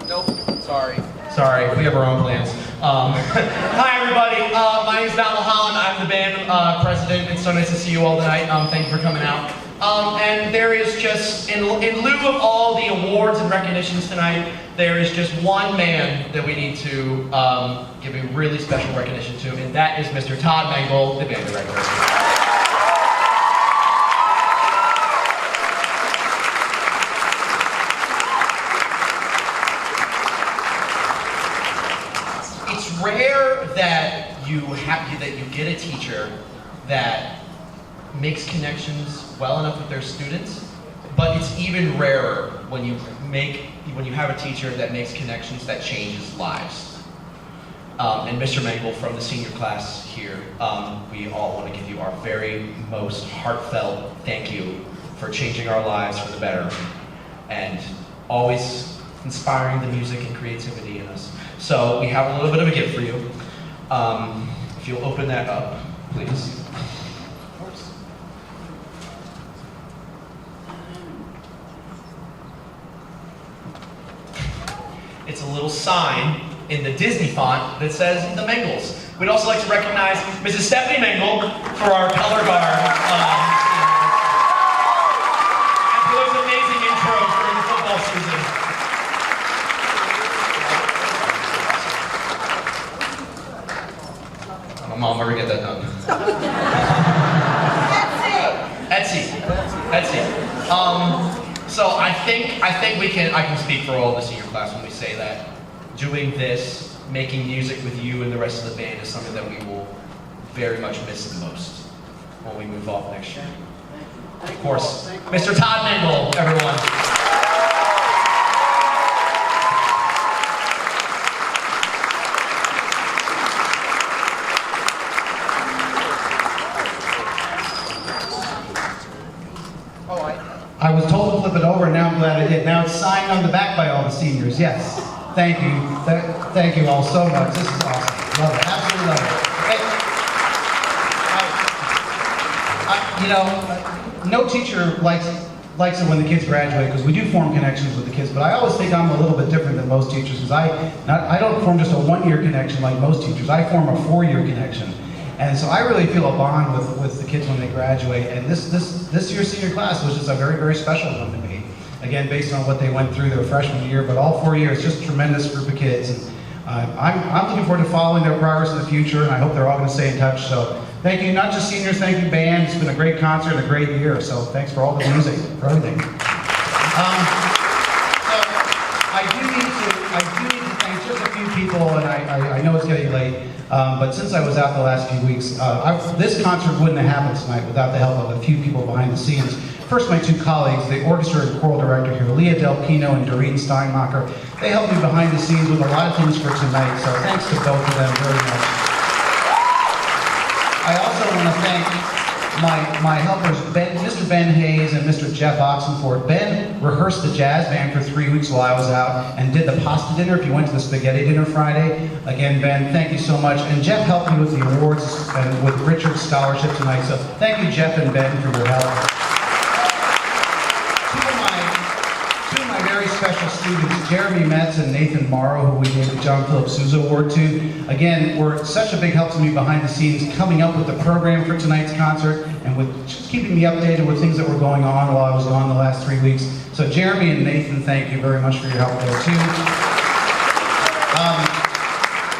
Nope. Sorry. Sorry, we have our own plans. Hi, everybody. My name is Matt Mulholland. I'm the band president. It's so nice to see you all tonight. Thank you for coming out. And there is just, in lieu of all the awards and recognitions tonight, there is just one man that we need to give a really special recognition to, and that is Mr. Todd Mangle, the band director. It's rare that you get a teacher that makes connections well enough with their students, but it's even rarer when you have a teacher that makes connections that changes lives. And Mr. Mangle from the senior class here, we all want to give you our very most heartfelt thank you for changing our lives for the better and always inspiring the music and creativity in us. So we have a little bit of a gift for you. If you'll open that up, please. It's a little sign in the Disney font that says the Mangles. We'd also like to recognize Mrs. Stephanie Mangle for our color guard. And for those amazing intros during the football season. Mom, where we get that done? Etsy. So I think I can speak for all of the senior class when we say that doing this, making music with you and the rest of the band is something that we will very much miss the most when we move off next year. Of course, Mr. Todd Mangle, everyone. I was told to flip it over, and now I'm glad I did. Now it's signed on the back by all the seniors. Yes. Thank you. Thank you all so much. This is awesome. Love it. Absolutely love it. No teacher likes it when the kids graduate, because we do form connections with the kids, but I always think I'm a little bit different than most teachers, because I don't form just a one-year connection like most teachers. I form a 4-year connection. And so I really feel a bond with the kids when they graduate. And this year's senior class was just a very, very special one to me. Again, based on what they went through their freshman year, but all 4 years, just a tremendous group of kids. And I'm looking forward to following their progress in the future, and I hope they're all going to stay in touch. So thank you, not just seniors, thank you band. It's been a great concert and a great year. So thanks for all the music, for everything. I do need to thank just a few people, and I know it's getting late. But since I was out the last few weeks, this concert wouldn't have happened tonight without the help of a few people behind the scenes. First, my 2 colleagues, the orchestra and choral director here, Leah Del Pino and Doreen Steinmacher. They helped me behind the scenes with a lot of things for tonight, so thanks to both of them very much. I also want to thank my helpers, Mr. Ben Hayes and Mr. Jeff Oxenford. Ben rehearsed the jazz band for 3 weeks while I was out and did the pasta dinner. If you went to the spaghetti dinner Friday, again, Ben, thank you so much. And Jeff helped me with the awards and with Richard's scholarship tonight. So thank you, Jeff and Ben, for your help. Two of my very special students, Jeremy Metz and Nathan Morrow, who we gave the John Philip Sousa Award to, again, were such a big help to me behind the scenes, coming up with the program for tonight's concert and with just keeping me updated with things that were going on while I was gone the last 3 weeks. So Jeremy and Nathan, thank you very much for your help there too.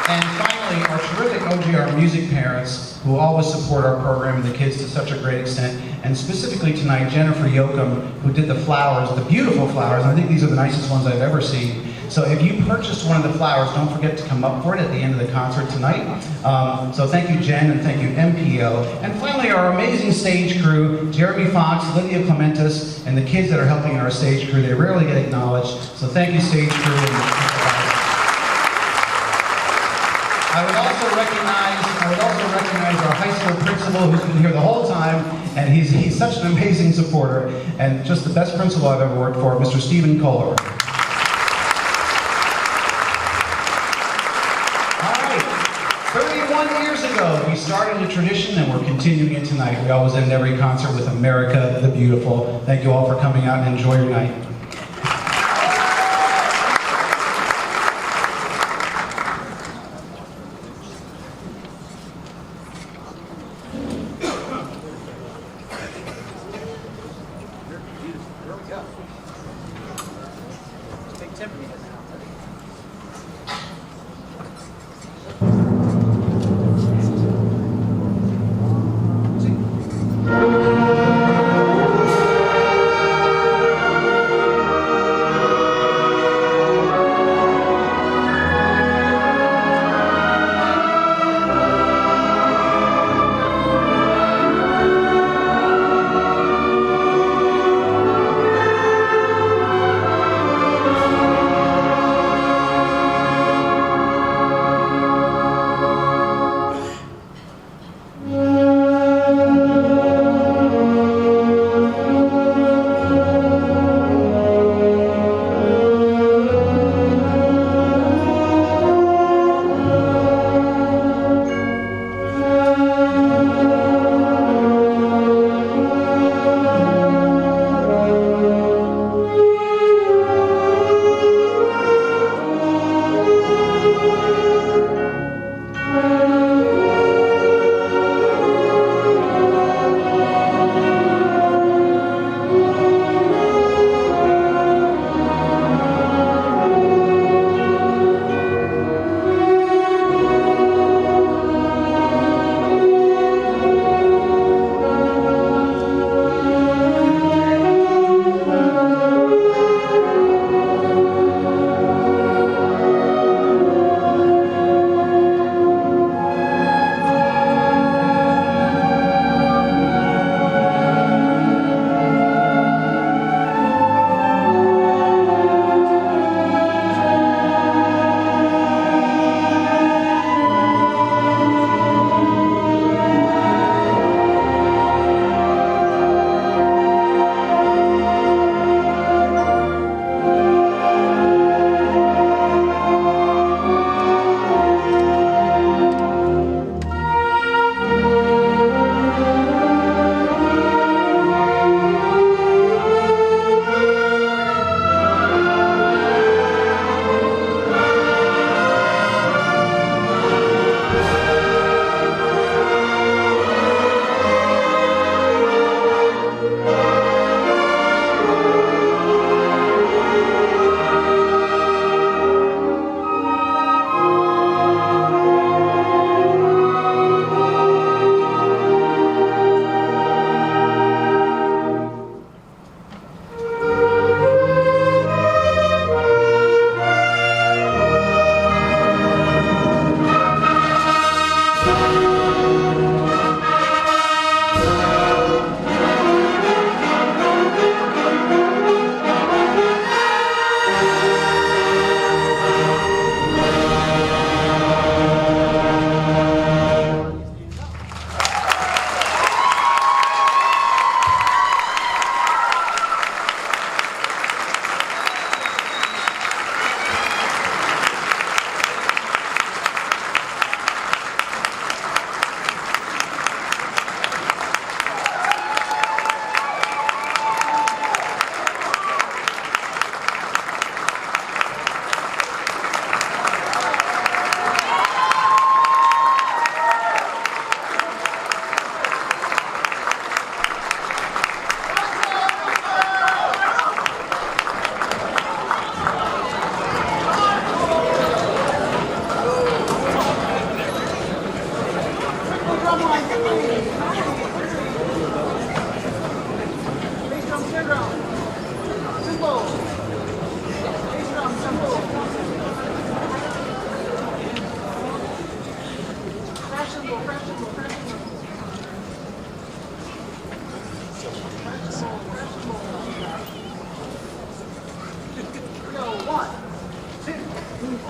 And finally, our terrific OGR music parents who always support our program and the kids to such a great extent. And specifically tonight, Jennifer Yoakum, who did the flowers, the beautiful flowers. And I think these are the nicest ones I've ever seen. So if you purchased one of the flowers, don't forget to come up for it at the end of the concert tonight. So thank you, Jen, and thank you, MPO. And finally, our amazing stage crew, Jeremy Fox, Lydia Clementis, and the kids that are helping our stage crew. They rarely get acknowledged. So thank you, stage crew. I would also recognize our high school principal who's been here the whole time, and he's such an amazing supporter, and just the best principal I've ever worked for, Mr. Stephen Kohler. All right, 31 years ago, we started a tradition, and we're continuing it tonight. We always end every concert with America the Beautiful. Thank you all for coming out, and enjoy your night.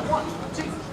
One, two.